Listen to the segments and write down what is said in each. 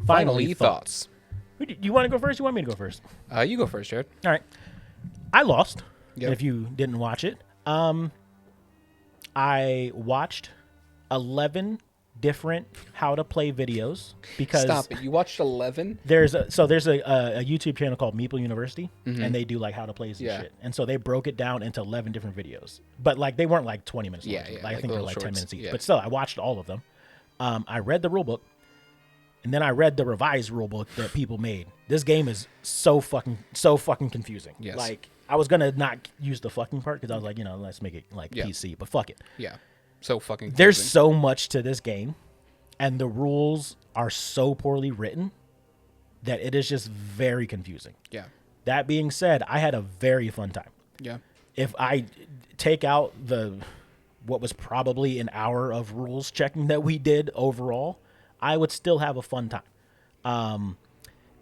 Finally thoughts. You want to go first? You want me to go first? You go first, Jared. All right. I lost. Yep. If you didn't watch it, I watched 11 different how to play videos because Stop it. You watched 11? there's a YouTube channel called Meeple University, and they do like how to plays and Yeah. shit. And so they broke it down into 11 different videos, but like they weren't like 20 minutes long. Yeah, yeah, I like think they're little like 10 shorts, minutes each. yeah. But still, I watched all of them. I read the rule book, and then I read the revised rule book that people made. This game is so fucking confusing. Yes. Like I was gonna not use the fucking part because I was like, let's make it like Yeah. PC, but fuck it. Yeah. So fucking There's confusing. so much to this game, and the rules are so poorly written that it is just very confusing. Yeah. That being said, I had a very fun time. Yeah. If I take out what was probably an hour of rules checking that we did overall, I would still have a fun time.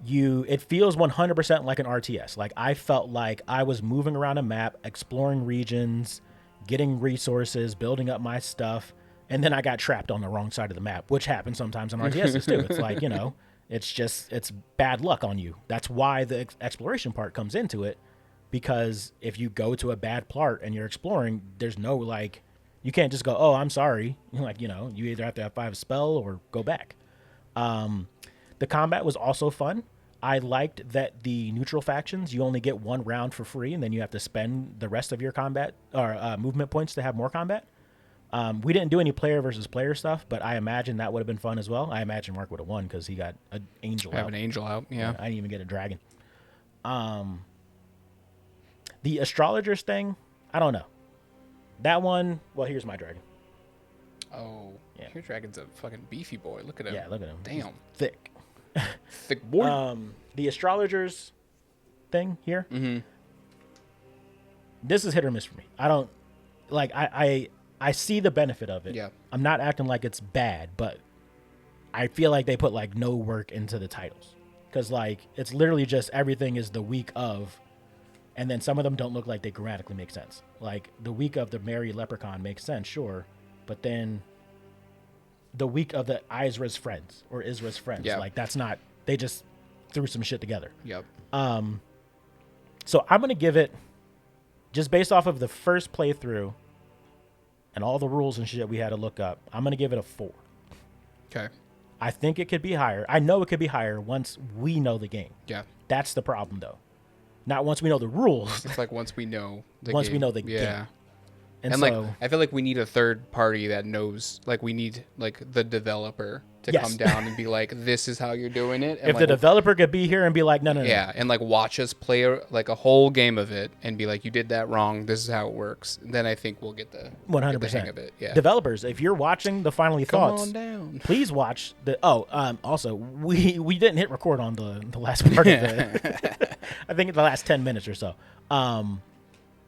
It feels 100% like an RTS. Like I felt like I was moving around a map, exploring regions, getting resources, building up my stuff, and then I got trapped on the wrong side of the map, which happens sometimes on RTSs too. It's like, it's bad luck on you. That's why the exploration part comes into it, because if you go to a bad part and you're exploring, there's no like, you can't just go, oh, I'm sorry. Like, you either have to have 5 spell or go back. The combat was also fun. I liked that the neutral factions, you only get 1 round for free, and then you have to spend the rest of your combat or movement points to have more combat. We didn't do any player versus player stuff, but I imagine that would have been fun as well. I imagine Mark would have won because he got an angel Have out. an angel out. Yeah. I didn't even get a dragon. The astrologers thing, I don't know. That one, well, here's my dragon. Oh. Yeah. Your dragon's a fucking beefy boy. Look at him. Yeah, look at him. Damn. He's thick. Thick boy. The astrologers thing here. Mm-hmm. This is hit or miss for me. I don't like. I see the benefit of it. Yeah. I'm not acting like it's bad, but I feel like they put like no work into the titles because like it's literally just everything is the week of, and then some of them don't look like they grammatically make sense. Like the week of the Merry Leprechaun makes sense, sure, but then the week of the Izra's friends or Isra's friends, Yeah. like that's not. They just threw some shit together. Yep. So I'm gonna give it, just based off of the first playthrough and all the rules and shit we had to look up, I'm gonna give it a 4. Okay. I think it could be higher. I know it could be higher once we know the game. Yeah. That's the problem, though. Not once we know the rules. It's like once we know the Once game. we know the yeah. game. And And so, like I feel like we need a third party that knows, like we need like the developer to Yes. come down and be like, this is how you're doing it. And if like, the developer could be here and be like, no. yeah, and like watch us play like a whole game of it and be like, you did that wrong. This is how it works. Then I think we'll get the 100%. hang of it. Yeah. Developers, if you're watching the Finally Come Thoughts, on down. please watch the. Also, we didn't hit record on the last part of it. I think the last 10 minutes or so.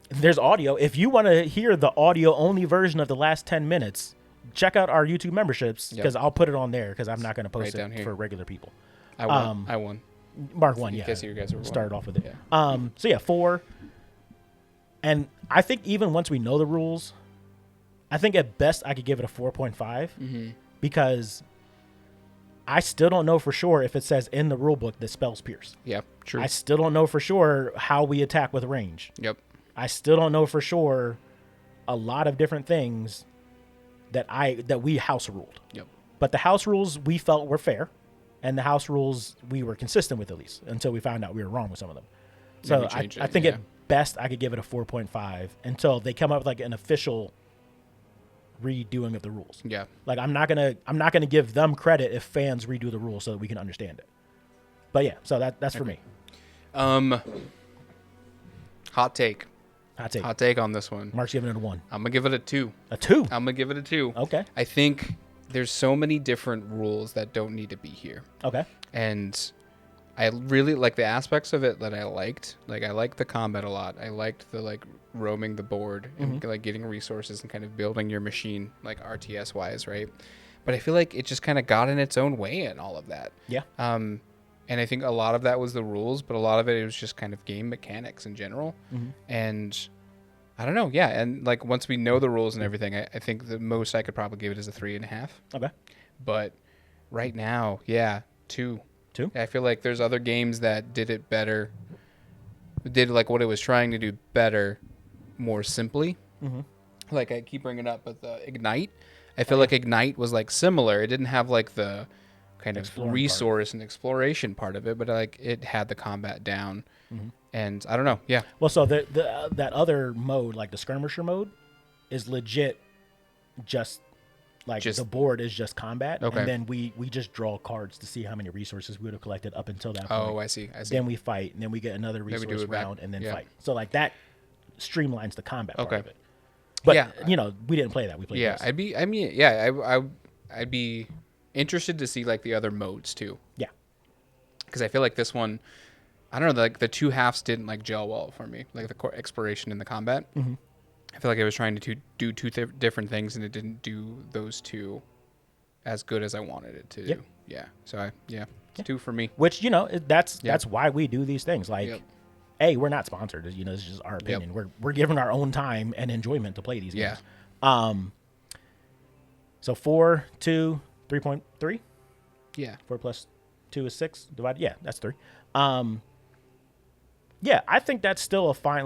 There's audio. If you want to hear the audio only version of the last 10 minutes, check out our YouTube memberships because I'll put it on there because I'm not going to post Right down it here. for regular people. I won. I won. Mark 1, In yeah. case you guys were Started off with it. Yeah. So yeah, 4. And I think even once we know the rules, I think at best I could give it a 4.5 because I still don't know for sure if it says in the rule book that spells pierce. Yeah. True. I still don't know for sure how we attack with range. Yep. I still don't know for sure a lot of different things that we house ruled. Yep. But the house rules we felt were fair, and the house rules we were consistent with at least until we found out we were wrong with some of them. So we I changed it, think yeah. at best I could give it a 4.5 until they come up with like an official redoing of the rules. Yeah. Like I'm not gonna give them credit if fans redo the rules so that we can understand it. But yeah, so that's for me. Hot take. Hot take. Hot take on this one. Mark's giving it a 1. I'm gonna give it a 2. A 2. I'm gonna give it a 2. Okay. I think there's so many different rules that don't need to be here. Okay. And I really like the aspects of it that I liked. Like I liked the combat a lot. I liked the like roaming the board and like getting resources and kind of building your machine like RTS wise, right? But I feel like it just kind of got in its own way in all of that. Yeah. And I think a lot of that was the rules, but a lot of it was just kind of game mechanics in general. And I don't know. Yeah. And like once we know the rules and everything, I think the most I could probably give it is a 3.5. Okay. But right now, yeah, 2. 2? I feel like there's other games that did it better, did like what it was trying to do better, more simply. Mm-hmm. Like I keep bringing up, but the Ignite, I feel like Ignite was like similar. It didn't have like the kind of Exploring resource and exploration part of it, but like it had the combat down. Mm-hmm. And I don't know. Yeah. Well, so that other mode, like the skirmisher mode, is legit just like the board is just combat. Okay. And then we just draw cards to see how many resources we would have collected up until that point. Oh, I see. Then we fight, and then we get another we do resource it back. round, and then Yeah. fight. So like that streamlines the combat part Okay. of it. But Yeah. we didn't play that. We played Yeah, this. I'd be interested to see like the other modes too. Yeah. Because I feel like this one, I don't know, like the two halves didn't like gel well for me, like the exploration and the combat. Mm-hmm. I feel like I was trying to do two different things, and it didn't do those two as good as I wanted it to. Yep. Yeah. So it's 2 for me. Which that's why we do these things. Like, Yep. A, we're not sponsored. This is just our opinion. We're giving our own time and enjoyment to play these games. So 4, 2, 3.3. Yeah. 4 plus 2 is 6. Divided. Yeah, that's 3. Yeah, I think that's still a fine,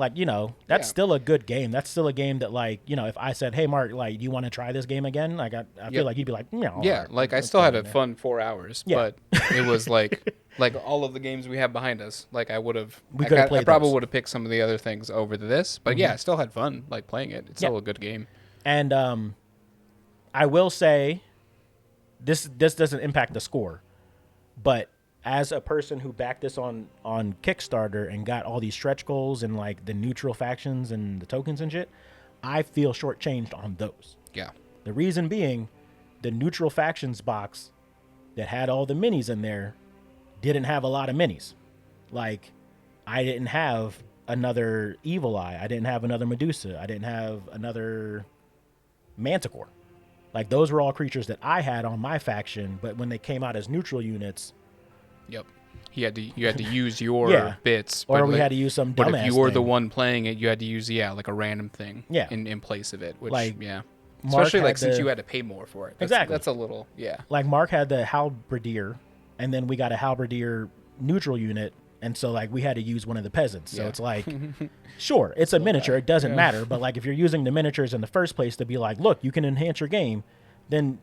that's still a good game. That's still a game that, if I said, hey, Mark, do you want to try this game again? Like, I feel like you'd be like, no. Yeah, right, like I let's still play had it, a man. fun 4 hours, Yeah. but it was like all of the games we have behind us. Like I would have, could've I played probably those. would have picked some of the other things over this. But yeah, I still had fun like playing it. It's still a good game. And I will say, this doesn't impact the score, but as a person who backed this on Kickstarter and got all these stretch goals and like the neutral factions and the tokens and shit, I feel shortchanged on those. Yeah, The reason being, the neutral factions box that had all the minis in there didn't have a lot of minis. Like, I didn't have another Evil Eye. I didn't have another Medusa. I didn't have another Manticore. Like, those were all creatures that I had on my faction, but when they came out as neutral units, yep. You had to use your Yeah. bits, or but we had to use some But dumbass if you were the thing. one playing it, you had to use like a random thing. Yeah. In place of it, which Like, yeah. Mark Especially like had since the- you had to pay more for it. Exactly. That's a little Like, Mark had the Halberdier, and then we got a Halberdier neutral unit, and so, like, we had to use one of the peasants. So Yeah. it's like, sure, it's a miniature. It doesn't matter. But, like, if you're using the miniatures in the first place to be like, look, you can enhance your game, then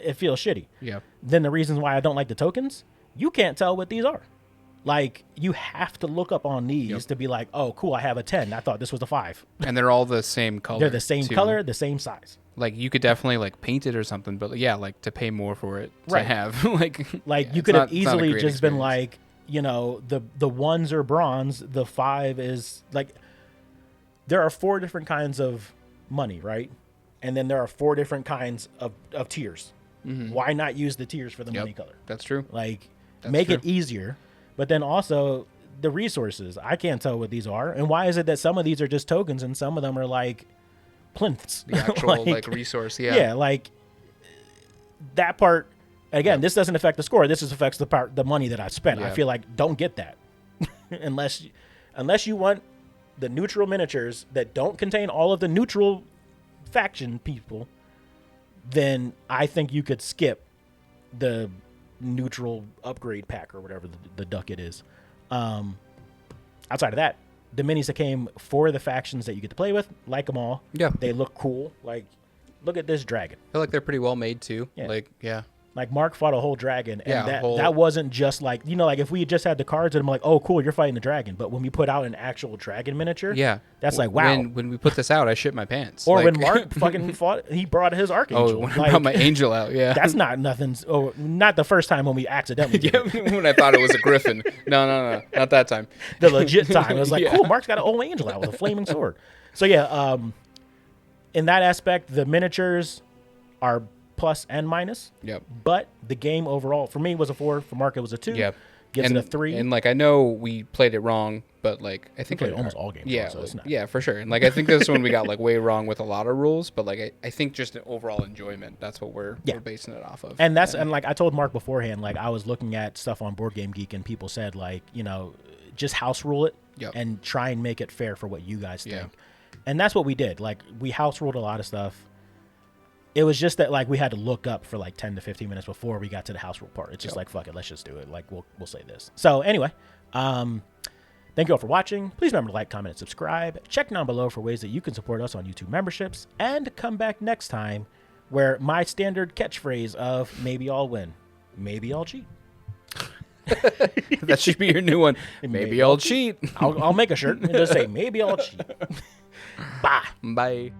it feels shitty. Yeah. Then the reasons why I don't like the tokens, you can't tell what these are. Like, you have to look up on these to be like, oh, cool, I have a 10. I thought this was a 5. And they're all the same color. They're the same too. color, the same size. Like you could definitely like paint it or something, but yeah, like to pay more for it to Right. have like Like, yeah, you it's could have not- it's not a easily great just been experience. like, the 1s are bronze, the 5 is like, there are 4 different kinds of money, right? And then there are 4 different kinds of tiers. Why not use the tiers for the Yep. money color? That's true. Like, That's make it true. easier. But then also the resources. I can't tell what these are. And why is it that some of these are just tokens and some of them are like plinths? The actual like resource, yeah. Yeah, like that part. Again, this doesn't affect the score. This just affects the money that I spent. I Yeah. feel like don't get that unless you want the neutral miniatures that don't contain all of the neutral faction people. Then I think you could skip the neutral upgrade pack or whatever the duck it is. Outside of that, the minis that came for the factions that you get to play with, like them all. Yeah. They look cool. Like, look at this dragon. I feel like they're pretty well made too. Yeah. Like yeah. Like, Mark fought a whole dragon, and Yeah, that wasn't just like, like if we had just had the cards and I'm like, oh, cool, you're fighting the dragon. But when we put out an actual dragon miniature, Yeah. that's like, wow. When we put this out, I shit my pants. Or like, when Mark fucking fought, he brought his archangel. Oh, when I Like, brought my angel out, yeah. that's not nothing. Oh, not the first time when we accidentally did yeah, it. when I thought it was a griffin. No, not that time. The legit time. It was like, Yeah. cool, Mark's got an old angel out with a flaming sword. So yeah, in that aspect, the miniatures are plus and minus. Yep. But the game overall, for me, was a 4. For Mark, it was a 2. Yeah. Gives and, it a 3. And like I know we played it wrong, but like I think played almost all games Yeah, wrong, so it's not- yeah, for sure. And like I think this one we got like way wrong with a lot of rules, but like I think just an overall enjoyment. That's what we're basing it off of. And that's and like I told Mark beforehand, like I was looking at stuff on Board Game Geek and people said like, just house rule it Yep. and try and make it fair for what you guys Yeah. think. And that's what we did. Like, we house ruled a lot of stuff. It was just that like we had to look up for like 10 to 15 minutes before we got to the house rule part. It's just like, fuck it, let's just do it. Like we'll say this. So anyway, thank you all for watching. Please remember to like, comment, and subscribe. Check down below for ways that you can support us on YouTube memberships, and come back next time where my standard catchphrase of maybe I'll win, maybe I'll cheat. That should be your new one. Maybe I'll cheat. I'll make a shirt and just say maybe I'll cheat. Bye. Bye.